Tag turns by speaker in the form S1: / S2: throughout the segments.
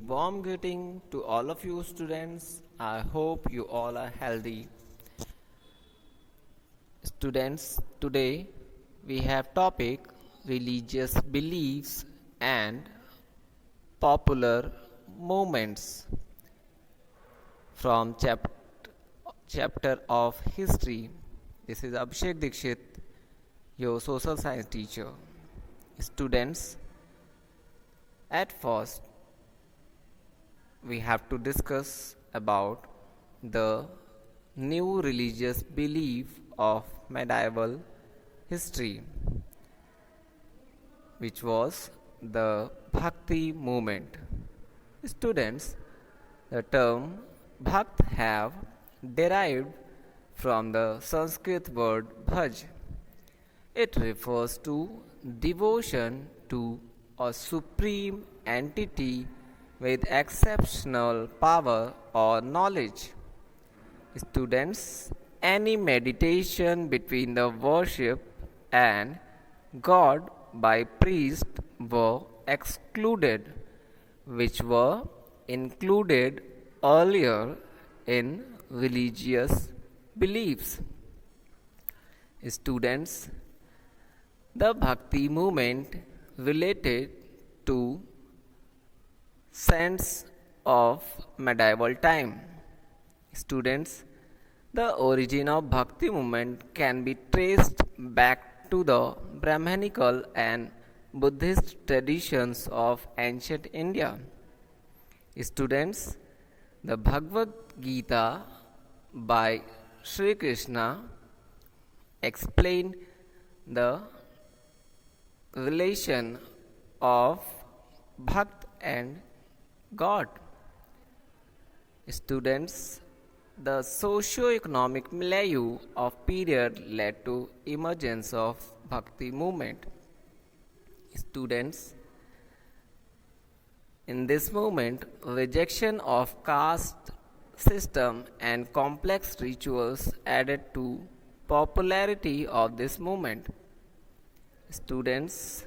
S1: warm greeting to all of you students. I hope you all are healthy. Students, today we have topic religious beliefs and popular movements from chapter of history. This is Abhishek Dikshit, your social science teacher. Students, at first we have to discuss about the new religious belief of medieval history, which was the Bhakti movement. Students, the term Bhakt have derived from the Sanskrit word bhaj. It refers to devotion to a supreme entity with exceptional power or knowledge. Students, any meditation between the worship and God by priest were excluded, which were included earlier in religious beliefs. Students, the Bhakti movement related to saints of medieval time. Students, the origin of Bhakti movement can be traced back to the Brahmanical and Buddhist traditions of ancient India. Students, the Bhagavad Gita by Sri Krishna explained the relation of Bhakt and God. Students, the socio-economic milieu of period led to emergence of Bhakti movement. Students, in this movement, rejection of caste system and complex rituals added to popularity of this movement. Students,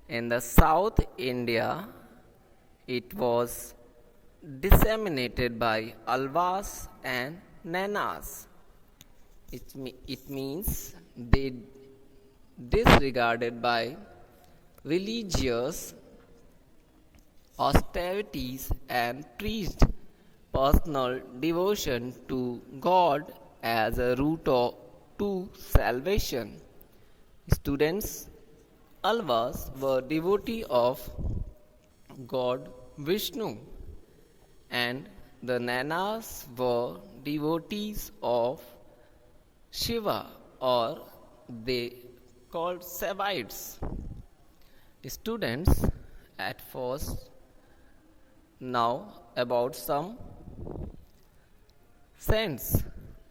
S1: in the South India, it was disseminated by Alvas and Nanas. It means they disregarded by religious austerities and preached personal devotion to God as a route to salvation. Students, Alvas were devotees of God Vishnu, and the Nanas were devotees of Shiva, or they called Saivites. Students, at first, now about some saints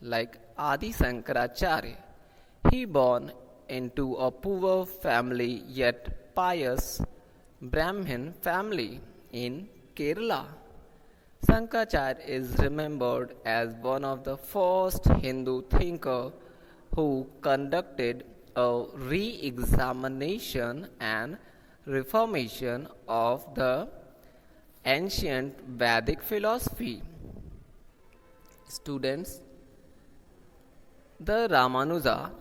S1: like Adi Sankaracharya. He born into a poor family yet pious Brahmin family in Kerala. Sankaracharya is remembered as one of the first Hindu thinkers who conducted a re-examination and reformation of the ancient Vedic philosophy. Students, the Ramanuja,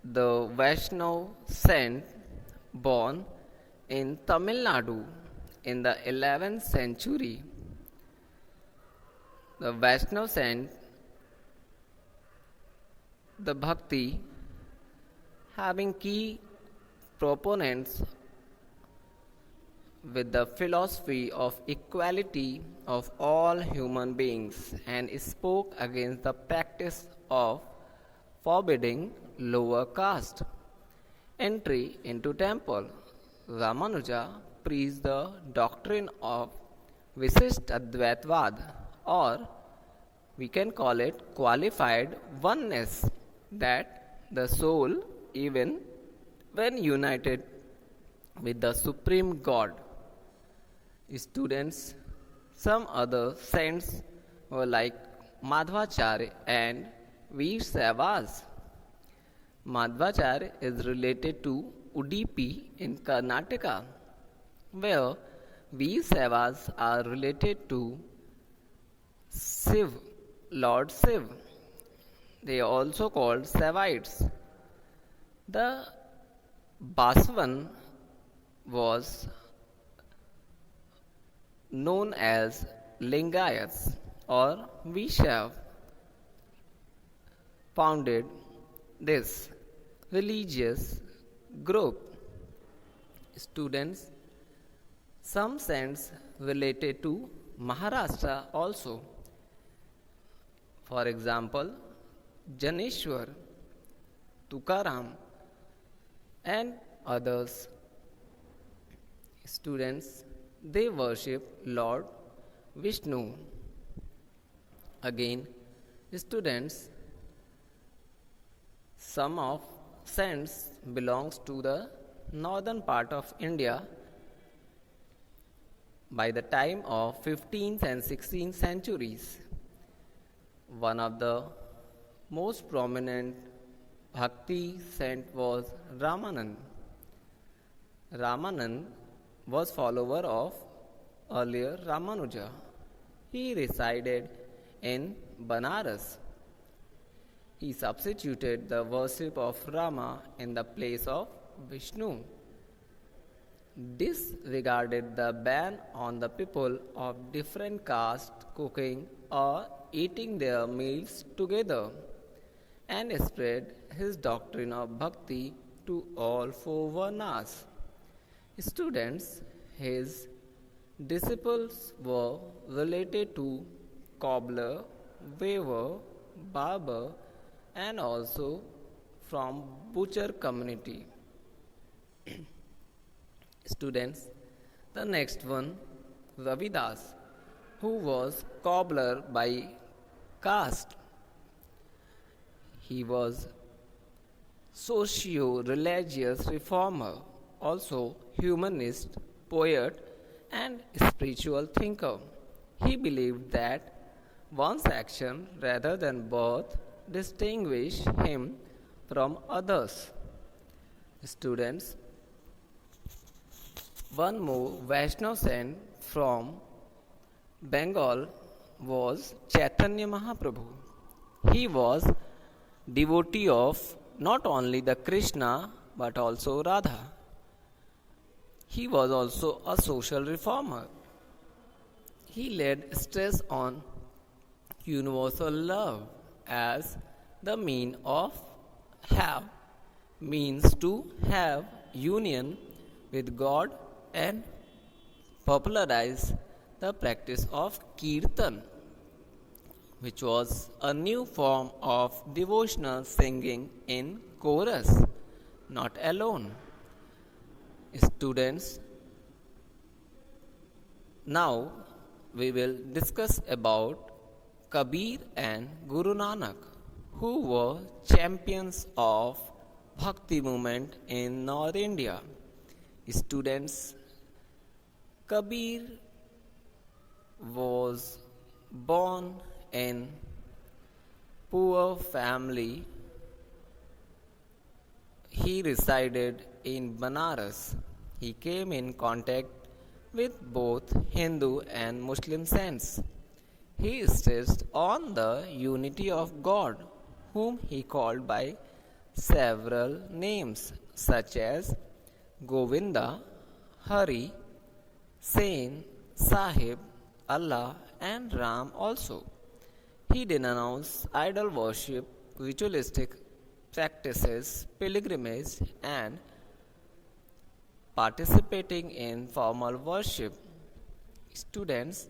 S1: the Vaishnava saint born in Tamil Nadu in the 11th century. The Vaishnava saint, the Bhakti, having key proponents with the philosophy of equality of all human beings, and spoke against the practice of forbidding lower caste entry into temple. Ramanuja preached the doctrine of Visisht Advaitvad, or we can call it qualified oneness, that the soul, even when united with the Supreme God. Students, some other saints were like Madhvacharya and Veer Savas. Madhvacharya is related to Udupi in Karnataka, where These sevas are related to Shiv, Lord Shiv. They are also called Sevites. The Baswan was known as Lingayats or Vishav founded this religious group. Students, some saints related to Maharashtra also. For example, Janeshwar, Tukaram, and others. Students, they worship Lord Vishnu. Again, students, some of saints belongs to the northern part of India. By the time of 15th and 16th centuries, one of the most prominent Bhakti saint was Ramanan. Ramanan was follower of earlier Ramanuja. He resided in Banaras. He substituted the worship of Rama in the place of Vishnu. Disregarded the ban on the people of different caste cooking or eating their meals together, and spread his doctrine of bhakti to all four varnas. Students, his disciples were related to cobbler, weaver, barber, and also from butcher community. Students, the next one, Ravidas, who was cobbler by caste. He was socio-religious reformer, also humanist, poet, and spiritual thinker. He believed that one's action rather than birth distinguish him from others. Students, one more Vaishnav saint from Bengal was Chaitanya Mahaprabhu. He was devotee of not only the Krishna but also Radha. He was also a social reformer. He laid stress on universal love as the means to have union with God and popularize the practice of kirtan, which was a new form of devotional singing in chorus, not alone. Students, now we will discuss about Kabir and Guru Nanak, who were champions of Bhakti movement in North India. Students, Kabir was born in poor family. He resided in Banaras. He came in contact with both Hindu and Muslim saints. He stressed on the unity of God, whom he called by several names such as Govinda, Hari, Saint, Sahib, Allah, and Ram also. He denounced idol worship, ritualistic practices, pilgrimage, and participating in formal worship. Students,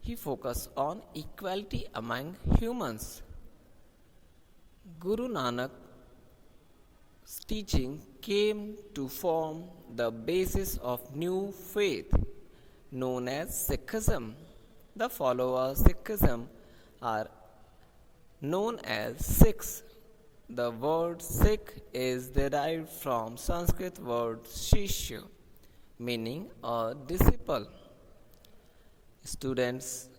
S1: he focused on equality among humans. Guru Nanak's teaching came to form the basis of new faith known as Sikhism. The followers of Sikhism are known as Sikhs. The word Sikh is derived from Sanskrit word Shishya, meaning a disciple. Students,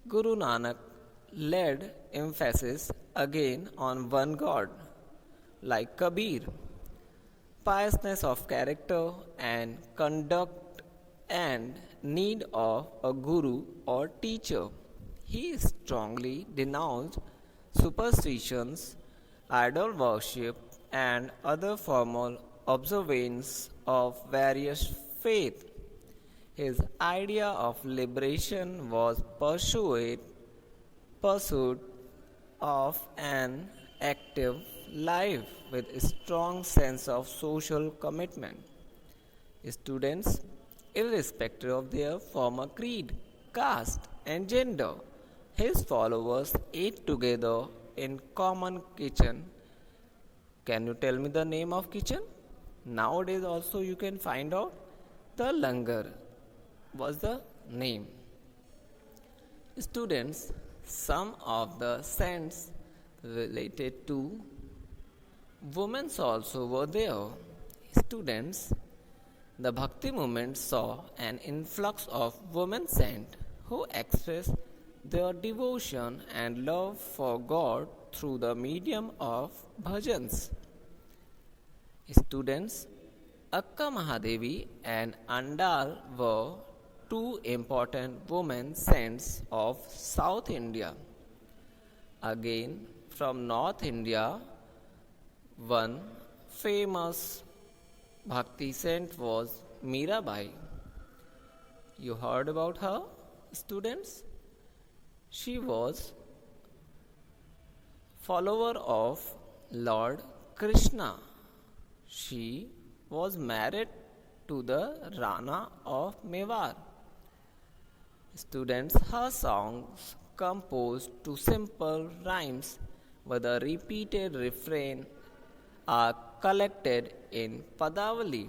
S1: Guru Nanak laid emphasis again on one God, like Kabir. Piousness of character and conduct and need of a guru or teacher. He strongly denounced superstitions, idol worship, and other formal observance of various faiths. His idea of liberation was pursuit of an active life with a strong sense of social commitment. Students, irrespective of their former creed, caste, and gender, his followers ate together in common kitchen. Can you tell me the name of kitchen? Nowadays also you can find out the langar was the name. Students, some of the saints related to women also were there. Students, the Bhakti movement saw an influx of women saints who expressed their devotion and love for God through the medium of bhajans. Students, Akka Mahadevi and Andal were two important women saints of South India. Again, from North India, one famous Bhakti saint was Mirabai. You heard about her, students? She was follower of Lord Krishna. She was married to the Rana of Mewar. Students, her songs composed to simple rhymes with a repeated refrain are collected in Padavali.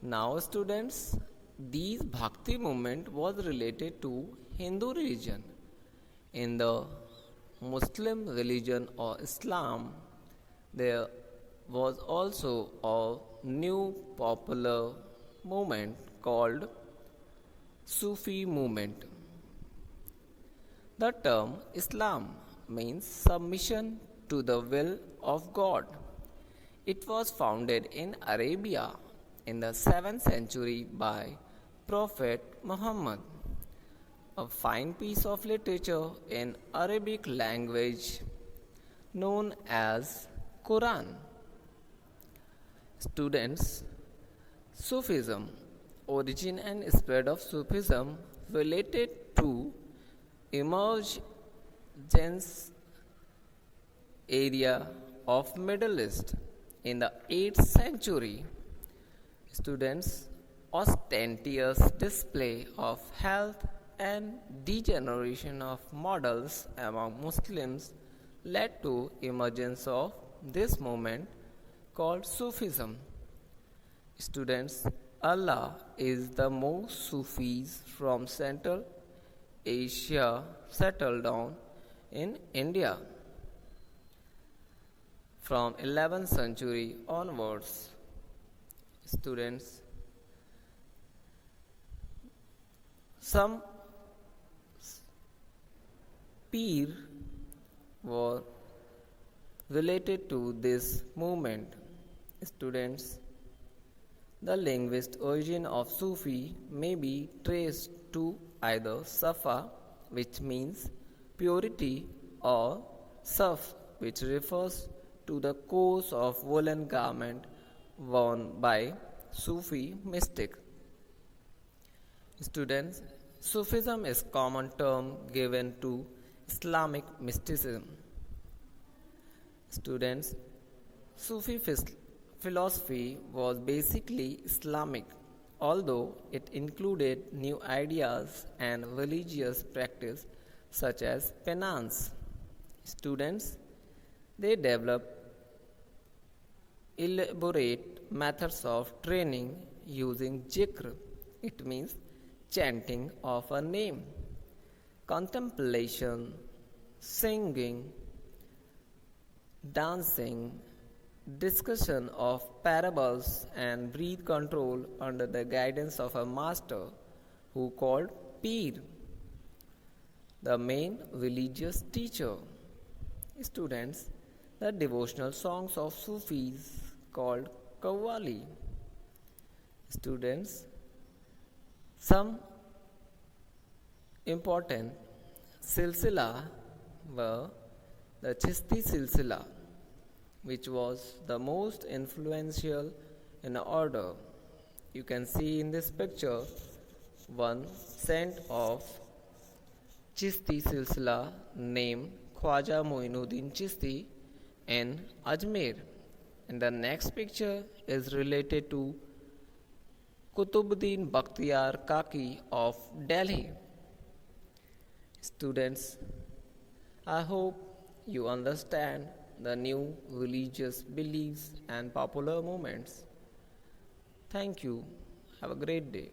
S1: Now students, these Bhakti movement was related to Hindu religion. In the Muslim religion or Islam, there was also a new popular movement called Sufi movement. The term Islam means submission to the will of God. It was founded in Arabia in the 7th century by Prophet Muhammad. A fine piece of literature in Arabic language known as Quran. Students, Sufism, origin and spread of Sufism related to emergence area of Middle East in the 8th century. Students, ostentatious display of health and degeneration of models among Muslims led to emergence of this movement called Sufism. Students, Allah is the most Sufis from Central Asia settled down in India. From 11th century onwards, students, some peer were related to this movement. Students, the linguist origin of Sufi may be traced to either Safa, which means purity, or Saf, which refers to the coarse of woolen garment worn by Sufi mystic. Students, Sufism is common term given to Islamic mysticism. Students, Sufi philosophy was basically Islamic, although it included new ideas and religious practice such as penance. Students, they developed elaborate methods of training using zikr, it means chanting of a name, contemplation, singing, dancing, discussion of parables, and breath control under the guidance of a master who called Peer, the main religious teacher. Students, the devotional songs of Sufis called Qawwali. Students, Some important silsila were the Chishti silsila, which was the most influential in the order. You can see in this picture one saint of Chishti silsila named Khwaja Moinuddin Chishti in Ajmer. And the next picture is related to Kutubuddin Bakhtiyar Kaki of Delhi. Students, I hope you understand the new religious beliefs and popular movements. Thank you. Have a great day.